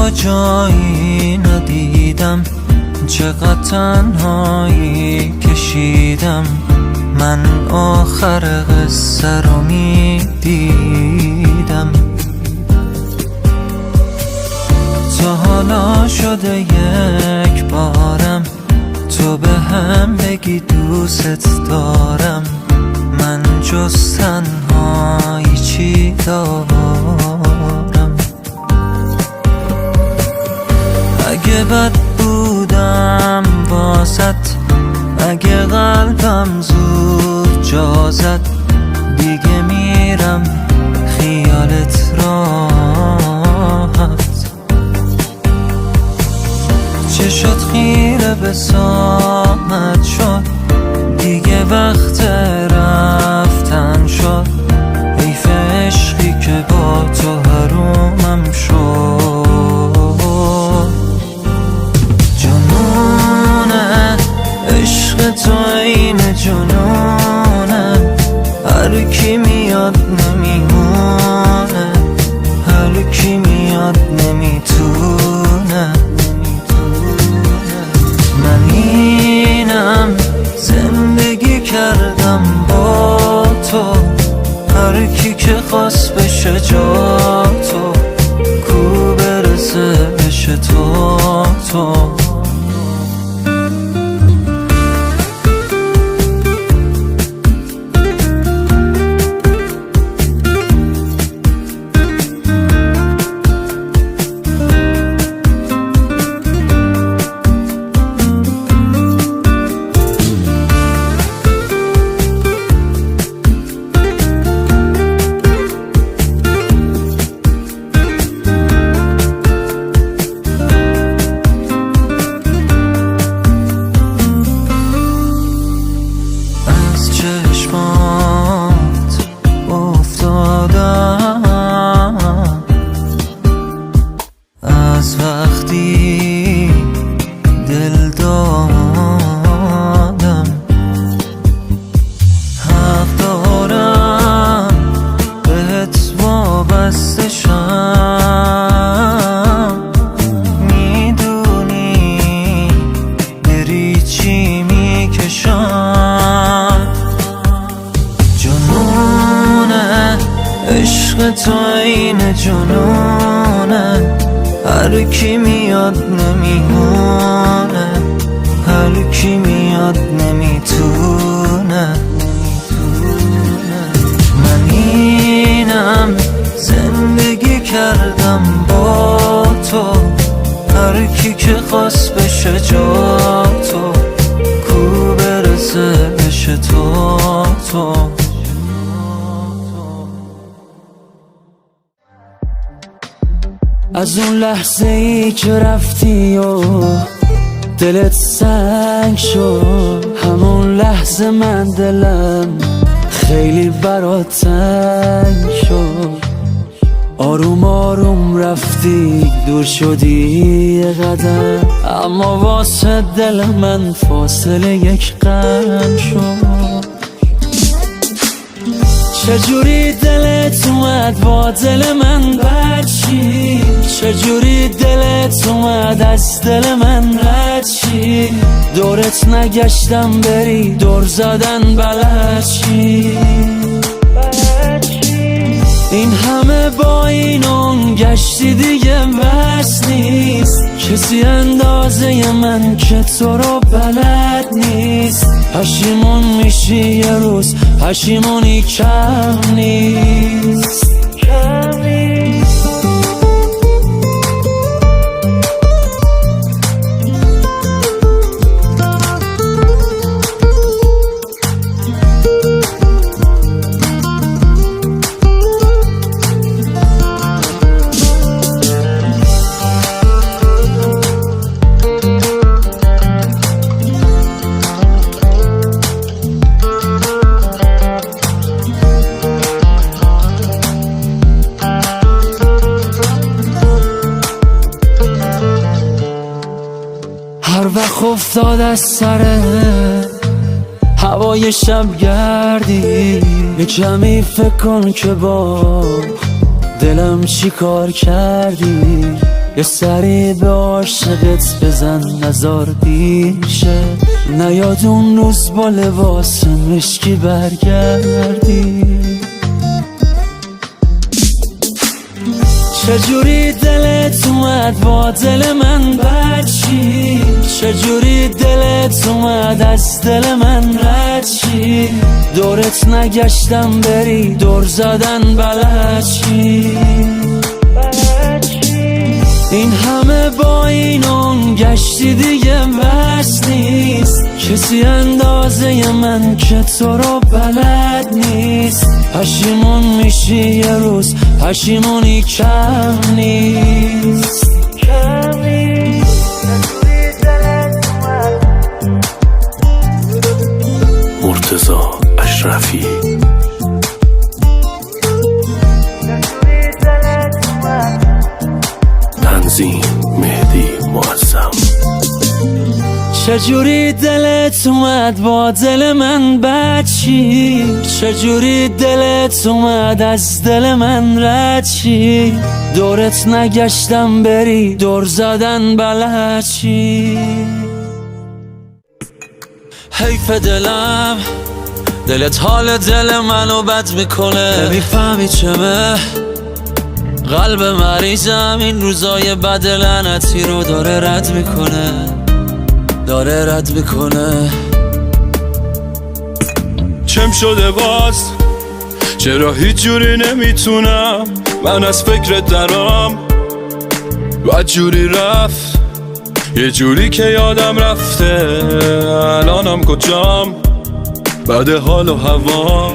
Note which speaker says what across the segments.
Speaker 1: تو جایی ندیدم، چقدر تنهایی کشیدم. من آخر قصه رو میدیدم. تا حالا شده یک بارم تو به هم بگی دوست دارم. من جز تنهایی چی دارم؟ اگه بد بودم واسط، اگه قلبم زود جا زد، دیگه میرم خیالت راحت. چشات خیره به ساعت شد، دیگه وقت رفتن شد. حیف عشقی که با تو حرومم شد. جنونه عشق تو این جنونه، هر کی میاد نمیمونه، هر کی میاد نمیتونه. من اینم زندگی کردم با تو، هر کی که خواست بشه جا تو، کو برسه بشه تو. از وقتی دل دادم، حق دارم بهت وابسته شم. میدونی بری چی میکشم. جنونه عشق تو این جنونه، هر کی میاد نمیمونه، هر کی میاد نمیتونه. من اینم زندگی کردم با تو، هر کی که خواست بشه جا تو، کو برسه بشه تو.
Speaker 2: از اون لحظه ای که رفتی و دلت سنگ شد، همون لحظه من دلم خیلی برات تنگ شد. آروم آروم رفتی دور شدی یه قدم، اما واسه دل من فاصله یک قدم شد. چجوری دلت اومد با دل من بد چی؟ چجوری دلت اومد از دل من رد چی؟ دورت نگشتم بری دور زدن بلد چی؟ این همه با این اون گشتی دیگه بس نیست، کسی اندازه من که تو رو بلد نیست. پشیمون میشی یه روز، پشیمونی کم نیست. هر وقت افتاد از سر هوای شب گردی، یه کمی فکر کن که با دلم چی کار کردی. یه سری به عاشقت بزن نزار دیر شه، نیاد اون روز با لباس مشکی برگردی. چجوری دلت اومد با دل من بچی، چجوری دلت اومد از دل من رد چی، دورت نگشتم بری دور زدن بلد چی. این همه با این اون گشتی دیگه بس نیست، کسی اندازه من که تو رو بلد نیست. پشیمون میشی یه روز، پشیمونی کم نیست.
Speaker 3: مرتضی اشرفی. تنظیم مهدی معظم.
Speaker 2: چجوری دلت اومد با دل من بچی، چجوری دلت اومد از دل من رد چی، دورت نگشتم بری دور زدن بلد چی. حیف دلم، دلت حال دل منو بد میکنه، نمیفهمی چمه قلب مریضم این روزای بد لعنتی رو داره رد میکنه، داره رد میکنه.
Speaker 4: چم شده باز، چرا هیچ جوری نمیتونم من از فکرت درام، بد جوری رفت یه جوری که یادم رفته الانم کجام، بعد حال و هوا.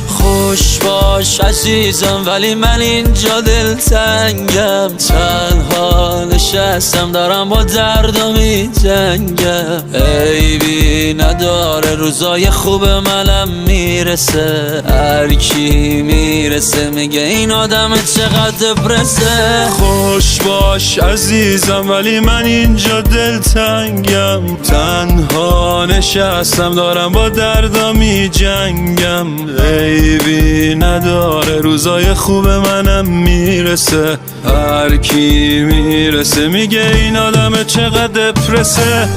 Speaker 2: خوش باش عزیزم ولی من اینجا دلتنگم، تنها نشستم دارم با دردم میجنگم. عیبی نداره روزای خوب منم میرسه، هر کی میرسه میگه این آدم چقدر دپرسه.
Speaker 4: خوش باش عزیزم ولی من اینجا دلتنگم، تنها نشستم دارم با دردم میجنگم. عیبی نداره روزای خوب منم میرسه، هر کی میرسه میگه این آدم چقدر دپرسه.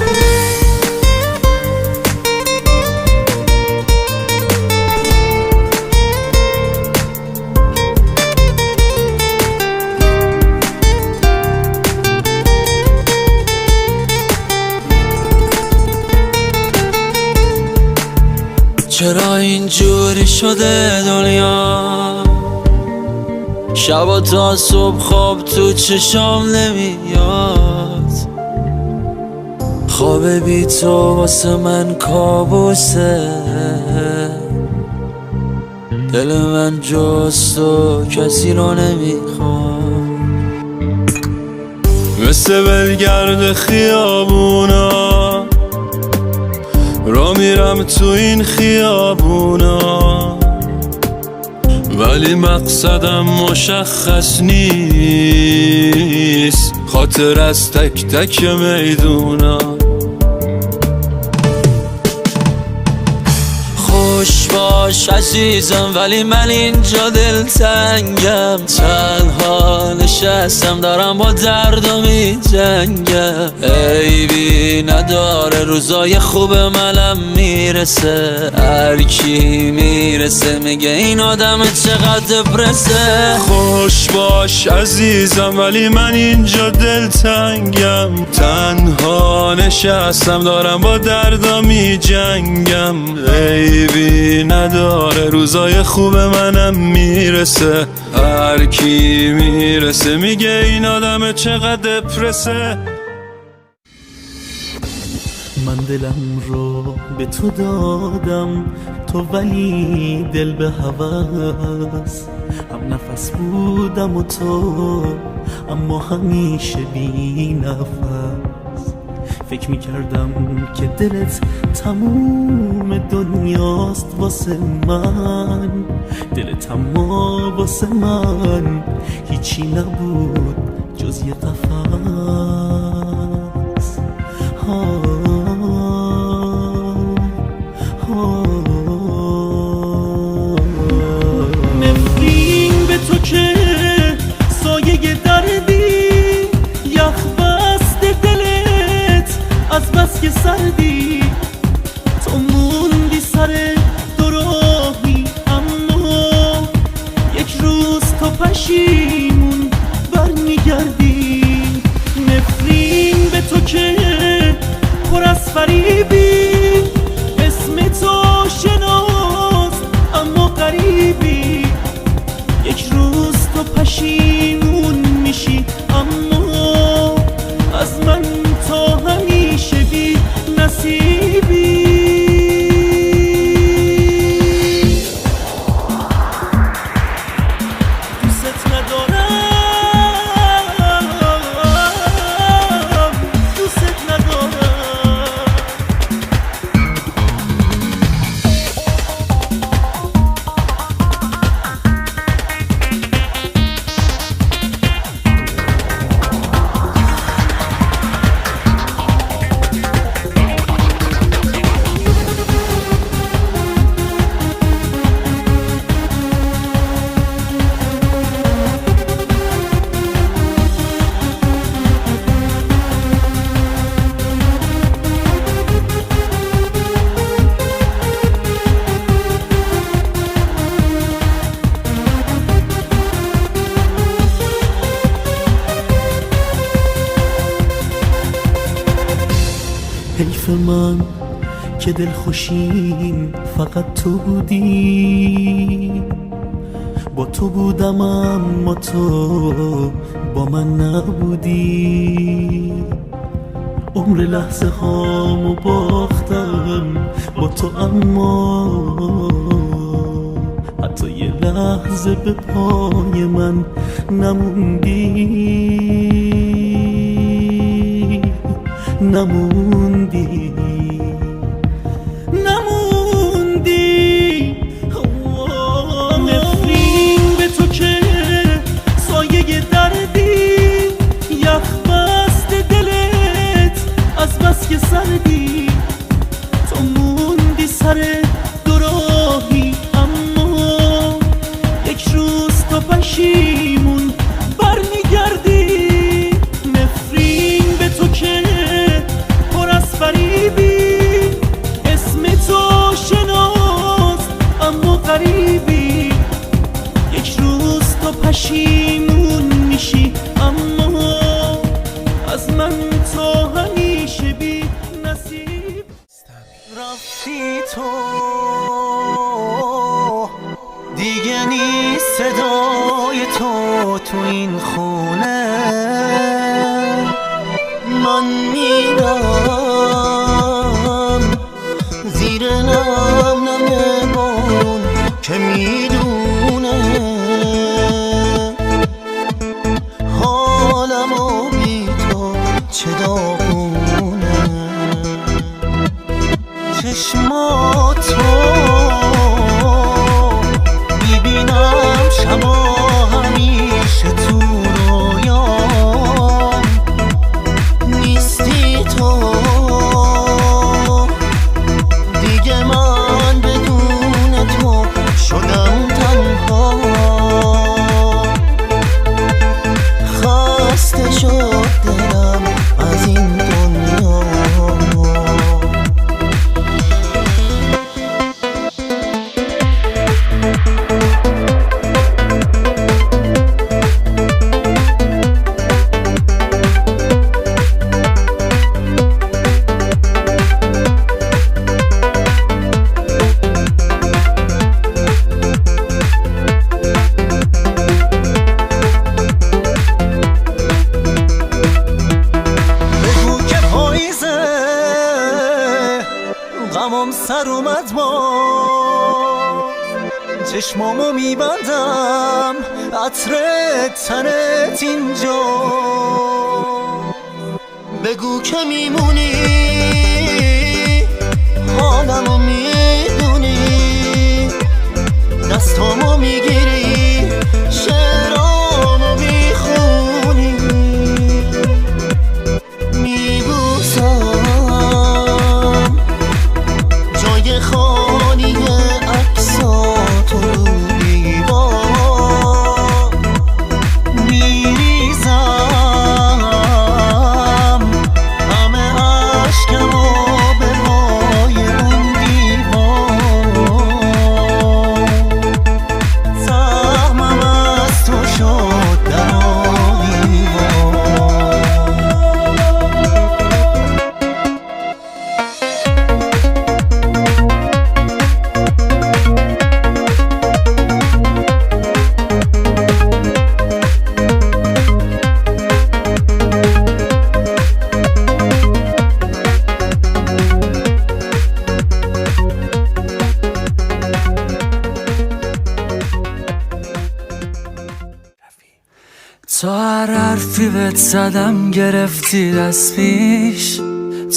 Speaker 2: چرا اینجوری شده دنیا، شب تا صبح خواب تو چشام نمیاد، خواب بی تو واسه من کابوسه، دل من جز تو کسی رو نمیخواد.
Speaker 4: مثل بلگرد خیابونا را میرم تو این خیابونا، ولی مقصدم مشخص نیست، خاطر از تک تک میدونا.
Speaker 2: خوش باش عزیزم ولی من اینجا دلتنگم، تنها نشستم دارم با دردم میجنگم. عیبی نداره روزای خوب منم میرسه، هر کی میرسه میگه این آدم چقدر دپرسه.
Speaker 4: خوش باش عزیزم ولی من اینجا دلتنگم، تنها نشستم دارم با دردم میجنگم. عیبی نداره روزای خوب منم میرسه، هر کی میرسه میگه این آدم چقدر دپرسه.
Speaker 5: من دلم رو به تو دادم تو ولی دل به هوس، هم نفس بودم و تو اما همیشه بی نفس. فکر میکردم که دلت تموم دنیاست واسه من، دلت اما واسه من هیچی نبود جز یه قفس. نفرین به تو که من که دل خوشیم فقط تو بودی. با تو بودم اما تو با من نبودی. عمر لحظه هامو باختم با تو، اما حتی یه لحظه به پای من نموندی. نموندی نفرین به تو که سایه دردی، یخ بست دلت از بس که سردی. تو موندی سر دوراهی، اما یک روز تو پشیمون برمیگردی. نفرین به تو که پر از فریبی، اسم تو شناس اما غریبی. یک روز تو پشیمون میشی، اما از من تو همیشه بی نصیب.
Speaker 1: رفتی تو دیگه نیست صدای تو این خونه. من میرم زیر نم بارون که میدونه حالمو بی تو چه داغونه. چشماتو میبینم شبا همیشه تو رویام. نیستی تو دیگه، من بدون تو شدم تنها. خسته شد دلم از این دنیا. غمم سر اومد ما، چشمامو میبندم عطر تنت اینجا. بگو که میمونی حالمو میدونی. دستامو میگیری شعرامو میخونی. میبوسم خالی عکساتو رو دیوار. میریزم همه عشقمو به پای اون دیوار. سهمم از تو شد در
Speaker 2: تو هر حرفی بهت زدم گرفتی دست پیش.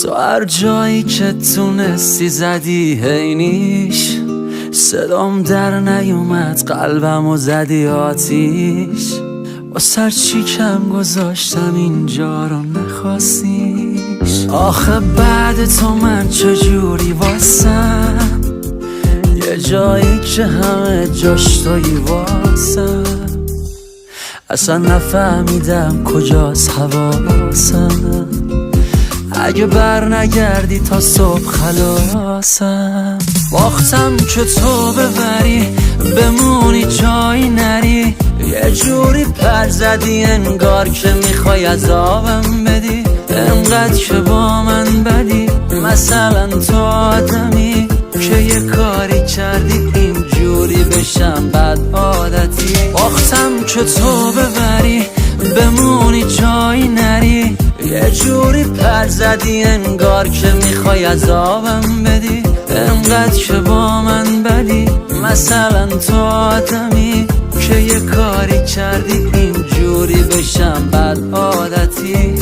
Speaker 2: تو هر جایی که تونستی زدی هینیش. صدام در نیومد قلبمو زدی آتیش. با سر چی کم گذاشتم اینجا رو نخواستیش. آخه بعد تو من چجوری واسم، یه جایی که همه جاش تویی واسم. اصلا نفهمیدم کجاست حواسم. اگه بر نگردی تا صبح خلاصم. باختم که تو ببری بمونی جایی نری. یه جوری پر زدی انگار که میخوای عذابم بدی. انقدر که با من بدی، مثلا تو آدمی که یه کاری کردی اینجوری بشم بد عادتی. باختم که تو ببری بمونی جایی نری، یه جوری پر زدی انگار که میخوای عذابم بدی. انقدر که با من بدی، مثلا تو آدمی که یه کاری کردی اینجوری بشم بد عادتی.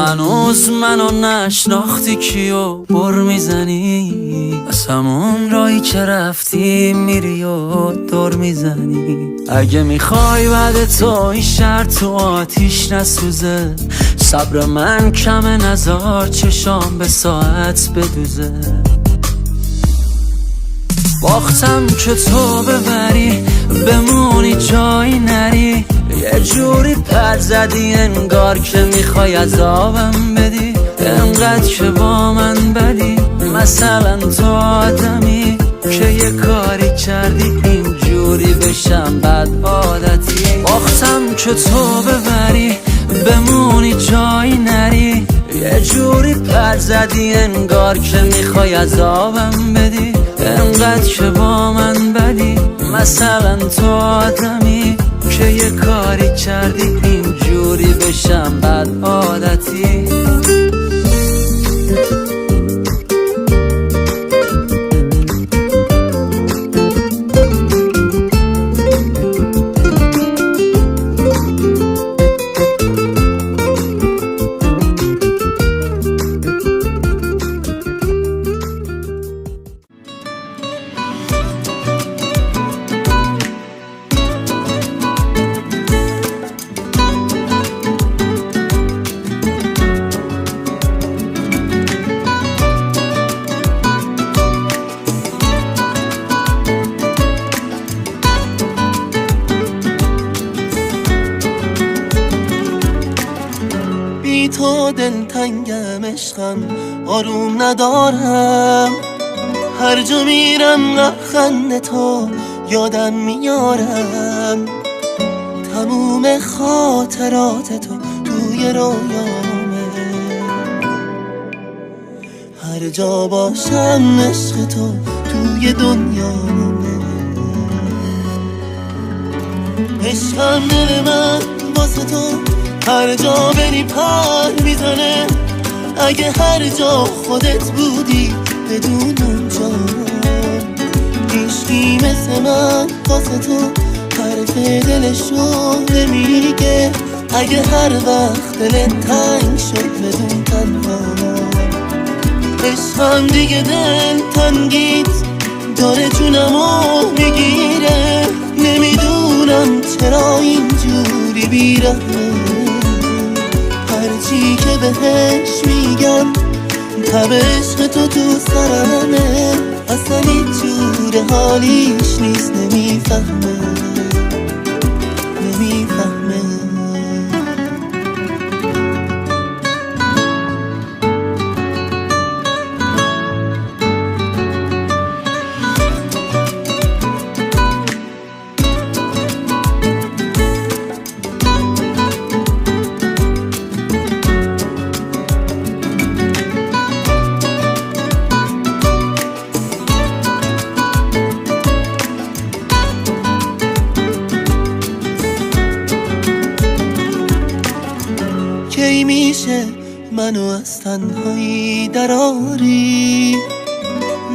Speaker 2: هنوز منو نشناختی کیو بر میزنی، از همون رایی که رفتی میری و دور میزنی. اگه میخوای بعد تو این شهر تو آتیش نسوزه، صبر من کمه نزار چشام به ساعت بدوزه. باختم که تو ببری بمونی جایی نری، یه جوری پر زدی انگار که میخوای عذابم بدی. انقدر که با من بدی، مثلا تو آدمی که یه کاری کردی اینجوری بشم بد عادتی. باختم که تو ببری بمونی جایی نری، یه جوری پر زدی انگار که میخوای عذابم بدی. انقدر که با من بدی، مثلا تو آدمی که یه کاری کردی اینجوری بشم بد عادتی.
Speaker 1: تو دلتنگم عشقم آروم ندارم، هر جا میرم لبخند تو یادم میارم. تموم خاطرات تو توی رویامه، هر جا باشم عشق تو توی دنیامه. عشقم دل من واسه تو هر جا بری پر میزنه. اگه هر جا خودت بودی بدون اونجا، عشقی مثل من واسه تو حرف دلشو نمیگه. اگه هر وقت دلت تنگ شد بدون تنها، عشقم دیگه دل تنگیت داره جونمو میگیره. نمیدونم چرا اینجوری بیرحمه، هرچی که بهش میگم تب عشق تو سرمه. اصلا هیچ جور حالیش نیست، نمیفهمه. کی میشه منو از تنهایی دراری،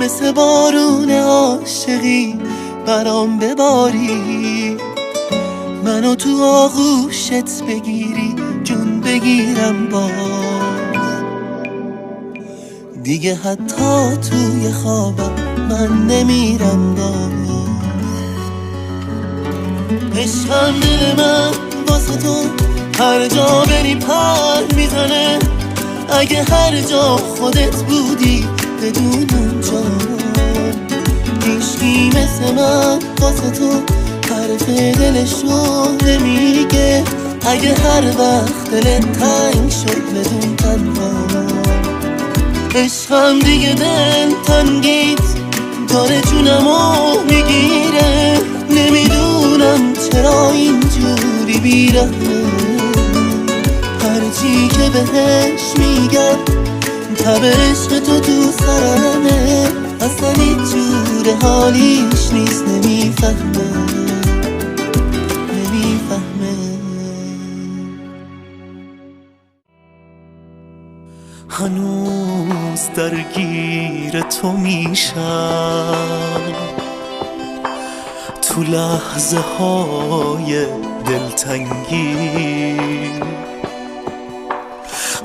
Speaker 1: مثل بارون عاشقی برام بباری. منو تو آغوشت بگیری جون بگیرم باز، دیگه حتی توی خوابم من نمیرم باز. عشقم دل من واسه تو هر جا بری پر میزنه. اگه هر جا خودت بودی بدون اونجا، عشقی مثل من واسه تو حرف دلشو نمیگه اگه هر وقت دلت تنگ شد بدون تنها عشقم دیگه دل تنگید داره جونمو میگیره نمیدونم چرا اینجوری بیرحمه هرچی که بهش میگم تب عشق تو سرمه اصلا هیچ جور حالیش نیست نمیفهمه
Speaker 5: هنوز درگیر تو میشم تو لحظه های دلتنگی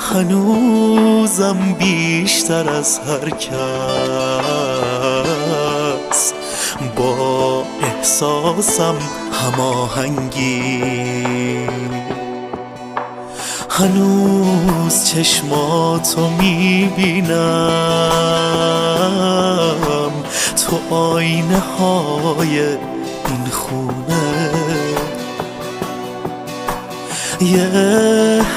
Speaker 5: هنوزم بیشتر از هر کس با احساسم هماهنگی هنوز چشماتو میبینم تو آینه های این خونه یه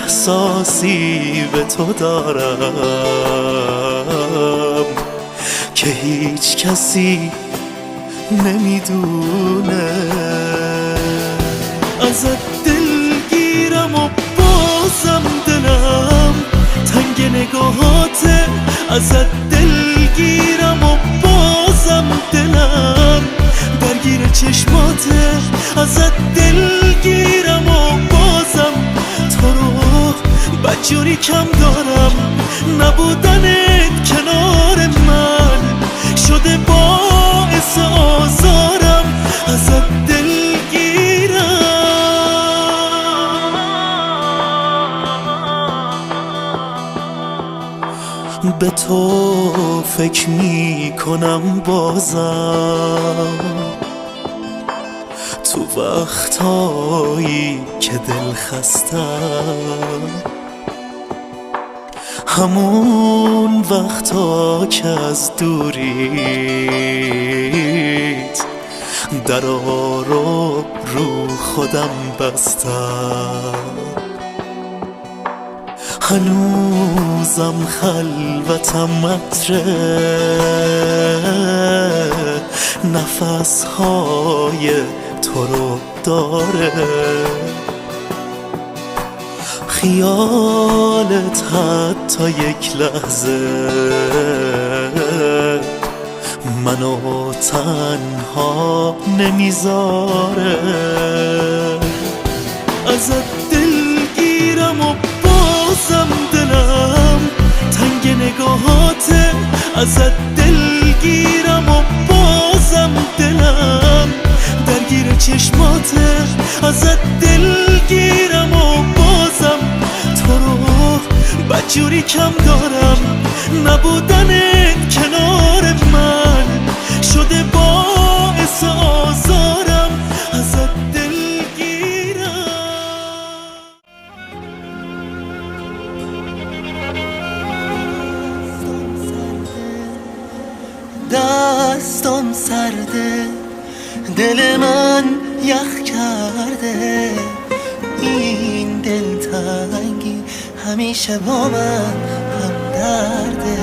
Speaker 5: احساسی به تو دارم که هیچ کسی نمیدونه ازت دلگیرم و بازم دلم تنگ نگاهاته ازت دلگیرم و بازم دلم درگیر چشماته ازت دلگیرم و بازم تو رو بدجوری کم دارم نبودنت کنار من شده باعث آزارم ازت به تو فکر می کنم بازم تو وقتایی که دل خستم همون وقتا که از دوریت درا رو خودم بستم هنوزم خلوتم عطره نفسهای تو رو داره خیالت حتی یک لحظه منو تنها نمیذاره ازت دلگیرم و بازم دلم تنگ نگاهاته ازت دلگیرم و بازم دلم درگیر چشماته ازت دلگیرم و بازم تو رو بدجوری کم دارم نبودنت کنار من شده باعث آزارم ازت
Speaker 1: دستم سرده دل من یخ کرده این دلتنگی همیشه با من همدرده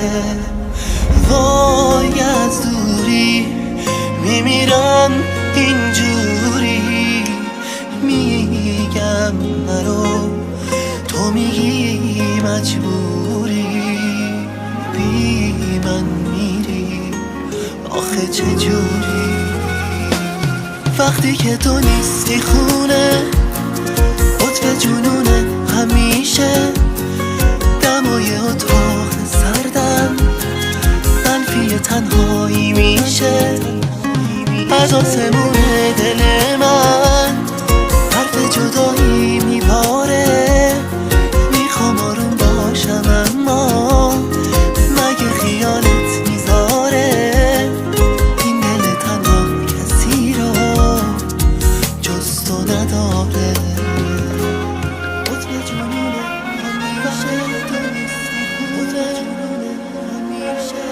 Speaker 1: وای از دوری میمیرم اینجوری میگم نرو تو میگی مجبوری بی من میری آخه چجوری وقتی که تو نیستی خونه قطب جنونه همیشه دمای اتاق سردم منفی تنهایی میشه از آسمون دل من حرف جدایی میباره میخوام آروم باشم اما مگه خیالت میذاره این دل تنها کسی رو جز تو نداره قطب جنونه همیشه تو نیستی قطب جنونه همیشه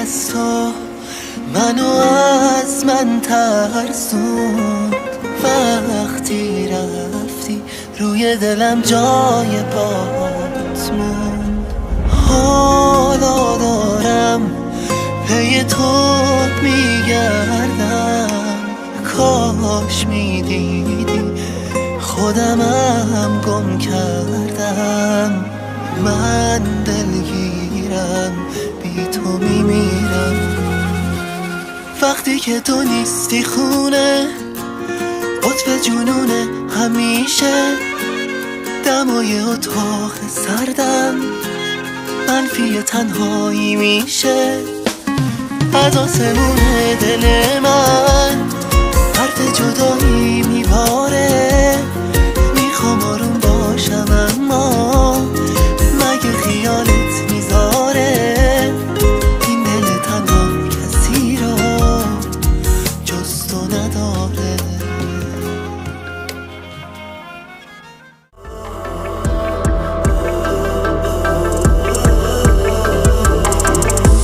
Speaker 1: از تو منو از من ترسوند وقتی رفتی روی دلم جای بات موند حالا دارم پی تو میگردم کاش میدیدی خودمم گم کردم من دلگیرم بی تو میمیرم وقتی که تو نیستی خونه قطب جنونه همیشه دمای اتاق سردم منفی تنهایی میشه از آسمون دل من حرف جدایی میباره میخوام آروم باشم اما مگه خیالت میذاره این دل تنها کسی رو جز تو نداره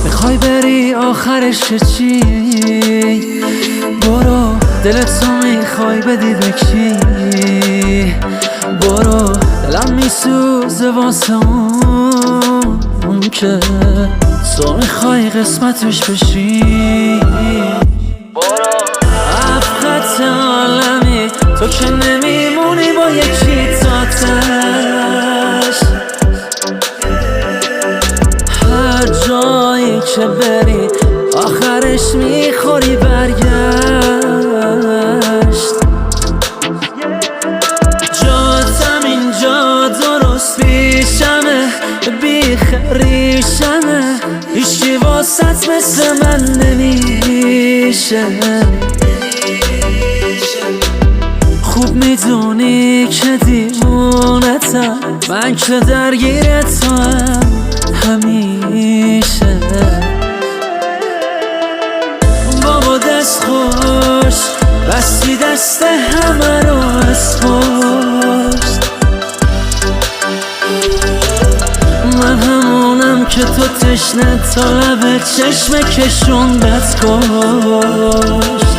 Speaker 2: میخوای بری آخرش چی؟ برو دلتو میخوای بدی به کی؟ برو دلم میسوزه واسه اون که تو میخوای قسمتش بشی برو افقت عالمی تو که نمیمونی با یکی تاتش هر جایی که بری آخرش میخوری برگشت جاتم اینجا درست پیشمه بیخریشمه هیچی واسط مثل من نمیشه خوب میدونی که دیوونتم من که درگیرتم همیشه بابا دست خوش بستی دست همه رو از پشت من همونم که تو تشنه تا لب چشم کشوندت کشت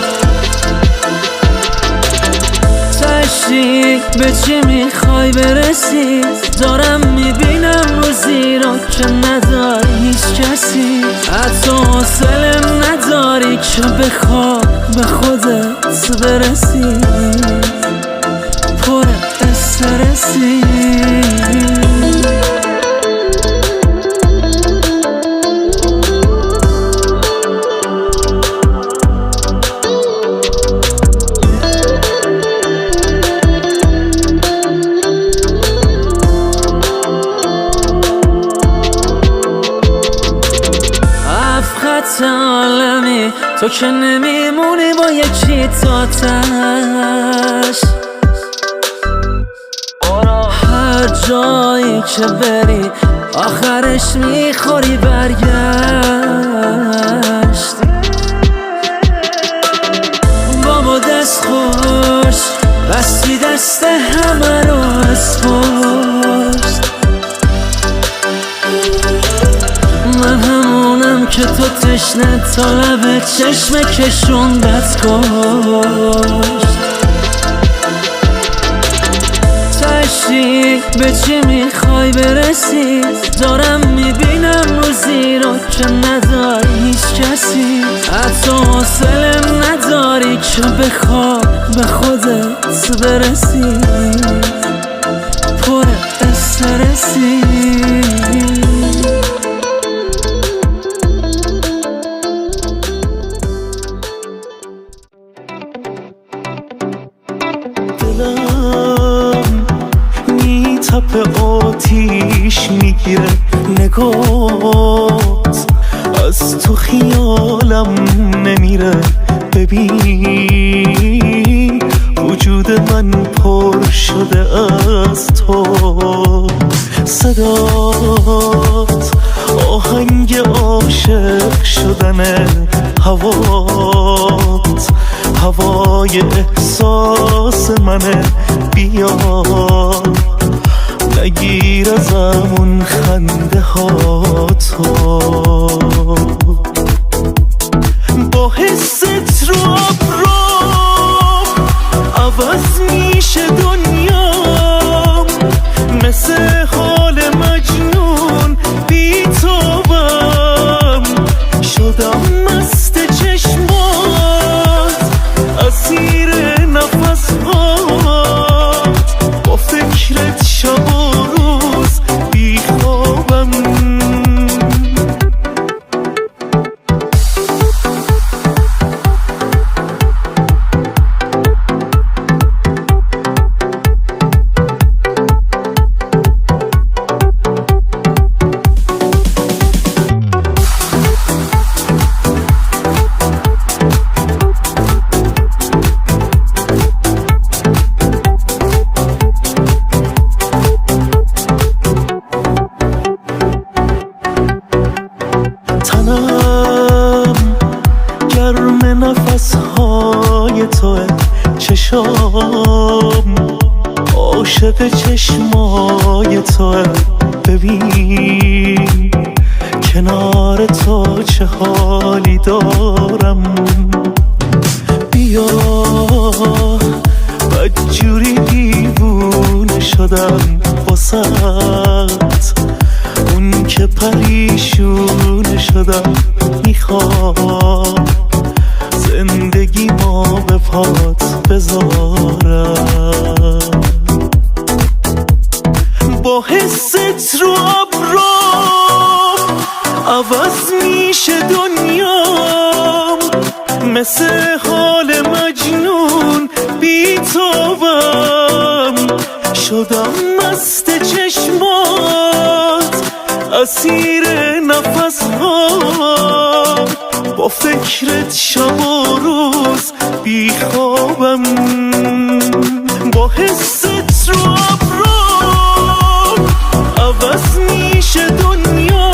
Speaker 2: تشریک به چی میخوای برسی دارم میبینم روزی رو که نداری هیچ کسی حتی حوصله نداری که بخواه به خودت برسی پر استرسی عالمی تو که نمیمونی با یکی تاتش هر جایی که بری آخرش میخوری برگشت بابا دست خوش بستی دست همه رو از پشت من همونم که تو تشنه تا لب چشم کشوندت کشت تشریک به چی میخوای برسی دارم میبینم روزی رو که نداری هیچ کسی حتی حوصله نداری که بخواه به خودت برسی پر استرسی
Speaker 5: تپ آتیش میگیره نگات از تو خیالم نمیره ببین وجود من پر شده از تو صدات آهنگ عاشق شدن هوات هوای احساس منه بیا نگیر ازمون خنده ها تو عاشق چشمای تو، ببین کنار تو چه حالی دارم. بیا بدجوری دیوونه شدم واسط، اون که پریشونه شدم میخوام زندگی ما به پات بذارم. با حست رو ابرام عوض میشه دنیام، مثل حال مجنون بیتابم شدم مست چشمات، اسیر نفس ها، با فکرت شب و روز بیخوابم. با حست رو ابرام عوض میشه دنیا،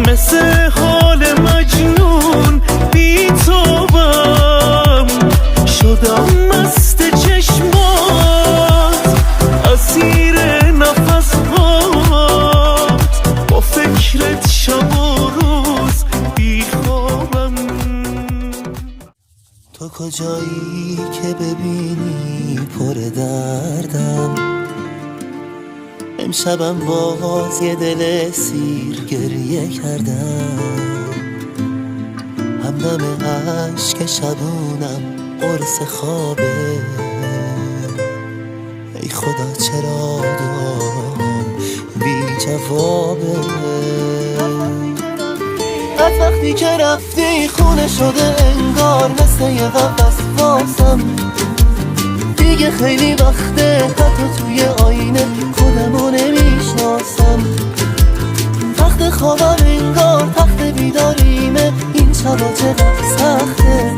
Speaker 5: مثل حال مجنون بیتابم شدم مست چشمات، اسیر نفس هات، با فکرت شب و روز بیخوابم.
Speaker 1: تو کجایی که ببینی پر دردم، امشبم باز یه دل سیر گریه کردم، همدم عشق شبونم قرص خوابه. ای خدا چرا دعام بی جوابه، از وقتی که رفتی خونه شده انگار، مثل یه قفس واسم دیگه خیلی وقته، حتی توی آینه خودمو نمیشناسم. تخت خوابم انگار تخت بیداریمه، این شبا چقدر سخته.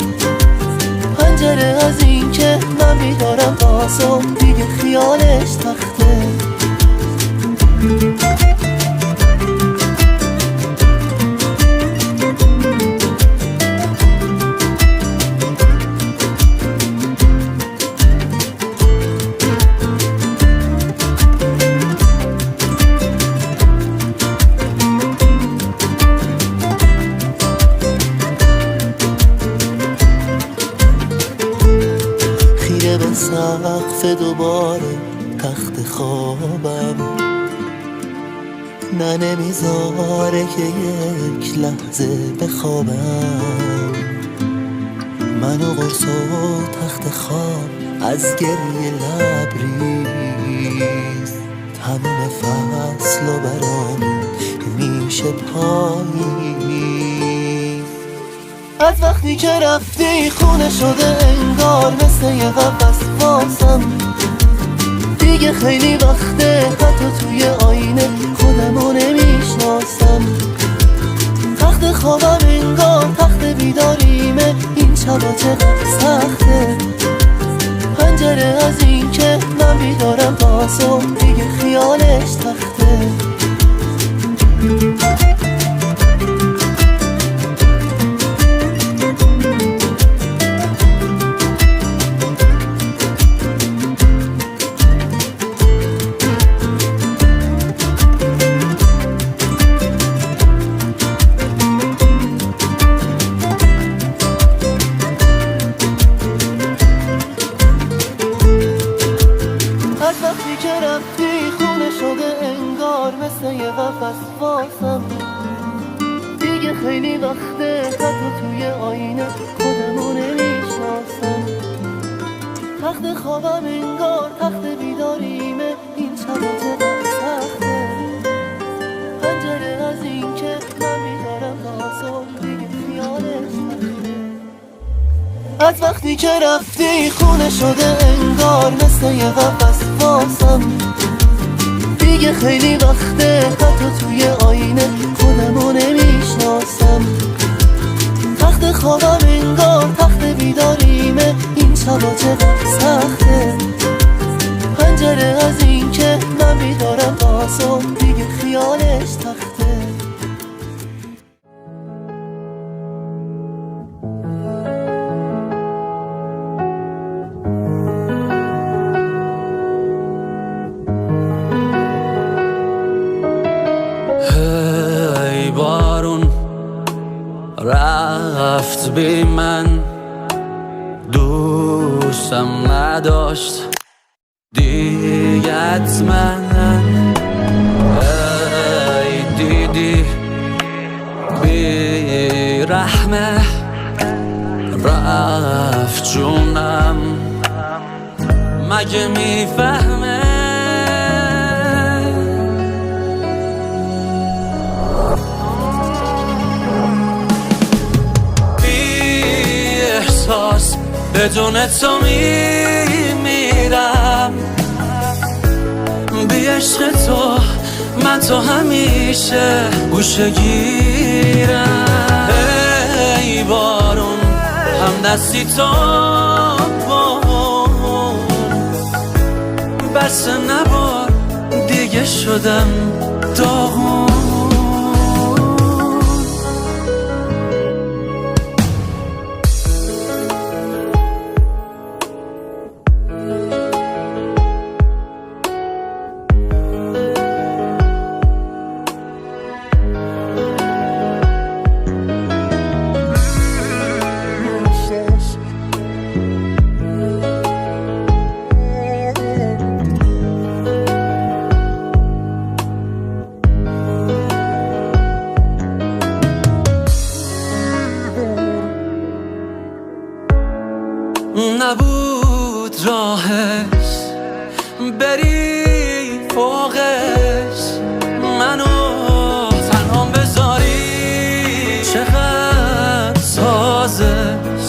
Speaker 1: پنجره از این که من بیدارم تا صبح دیگه خیالش تخته. به سقف دوباره تخت خوابم، نه نمیذاره که یک لحظه بخوابم. من و قرص و تخت خواب از گریه لبریز، تموم فصل و برامون میشه پاییز. از وقتی که رفتی خونه شده انگار، مثل یه قفس واسم دیگه خیلی وقته، حتی توی آینه خودمو نمیشناسم. تخت خوابم انگار تخت بیداریمه، این شبا چقدر سخته. پنجره از این که من بیدارم تا صبح دیگه خیالش تخته. وقتی که رفتی خونه شده انگار، مثل یه قفس واسم دیگه خیلی وقته، حتی توی آینه خودمو نمیشناسم. تخت خوابم انگار تخت بیداریمه، این شبا چقدر سخته. پنجره از این که من بیدارم تا صبح دیگه خیالش تخته. از وقتی که رفتی خونه شده انگار، مثل یه قفس واسم دیگه خیلی وقته، حتی توی آینه خودمو نمیشناسم. تخت خوابم انگار تخت بیداریمه، این شبا چقدر سخته. پنجره از این که من بیدارم تا صبح دیگه خیالش تخته.
Speaker 2: هی بارون رفت بی من، دوستم نداشت دیگت من. ای دیدی بی رحمه رفت جونم، مگه میفهمه؟ بی احساس بدون تو میمیرم، بی عشق تو من تو همیشه گوشه گیرم. ای بارون هم دستی تو بس نبار دیگه شدم داغون. نبود راهش بری فوقش، منو تنها بذاری، چقدر سازش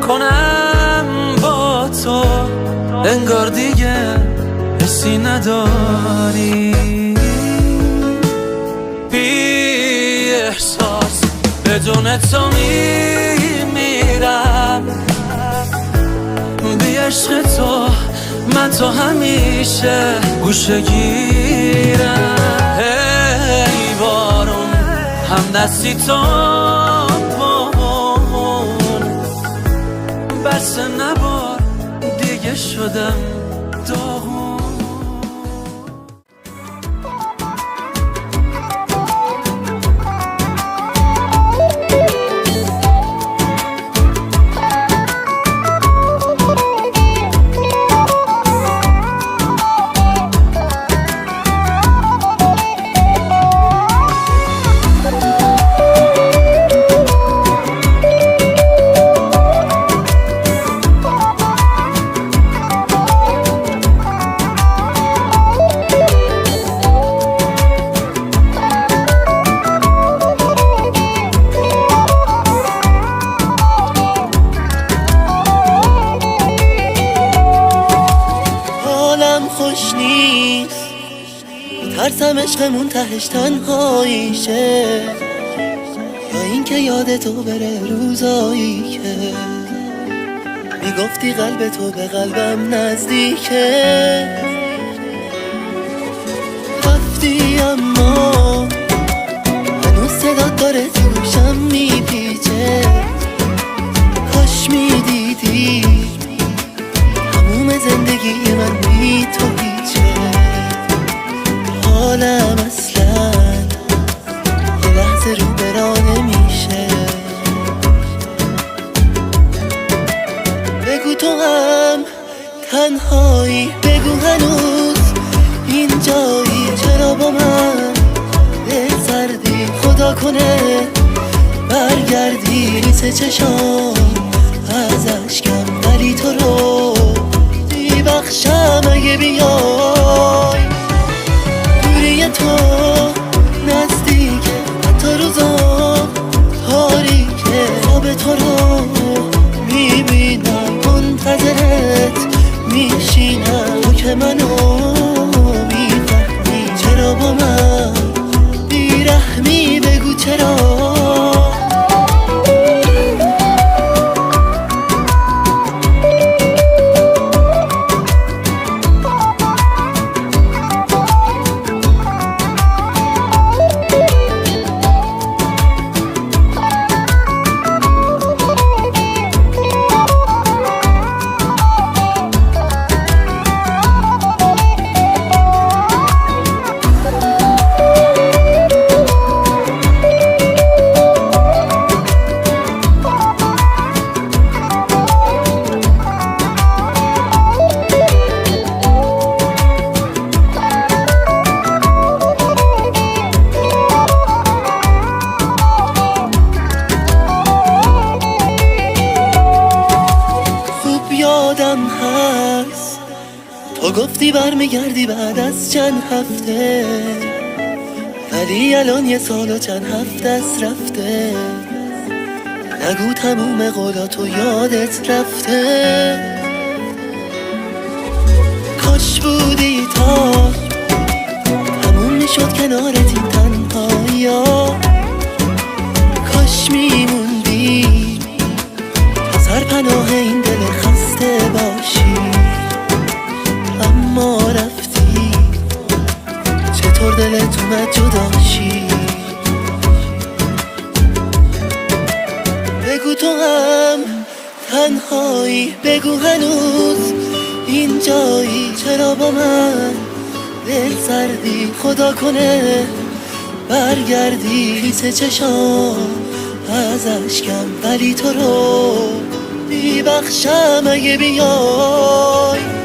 Speaker 2: کنم با تو، انگار دیگه حسی نداری. بی احساس بدون تو میمیرم، بی عشق تو من تو همیشه گوشه گیرم. ای بارون هم دستی تو بس نبار دیگه شدم داغون.
Speaker 1: خوش نیست، ترسم عشقمون تهش تنهاییشه، یا اینکه یاد تو بره روزایی که میگفتی قلب تو به قلبم نزدیکه. رفتی اما هنوز صدات داره تو گوشم میپیچه، کاش میدیدی تموم زندگی من بی تو هیچه. حالم اصلا یه لحظه رو برا نمیشه. بگو تو هم تنهایی، بگو هنوز اینجایی، چرا با من به سردی، خدا کنه برگردی. ریز چشام از اشکم ولی تو رو میبخشم اگه بیای. دوری تو نزدیکه، حتی روزا تاریکه، خواب تو رو میبینم، منتظرت میشینم. تو که منو میفهمی، چرا با من بیرحمی، بگو چرا. تو گفتی برمیگردی بعد از چند هفته، ولی الان 1 سال و چند هفته است رفته. نگو تموم قولاتو یادت رفته. کاش بودی تا تموم میشد کنارت این تنهایی‌ها. کاش میموندی تا سرپناه این دل خسته باشی، اما رفتی. چطور دلت اومد جداشی؟ بگو تو هم تنهایی، بگو هنوز اینجایی. چرا با من دل سردی؟ خدا کنه برگردی. خیس چشام از اشکم، ولی تو رو میبخشم اگه بیای.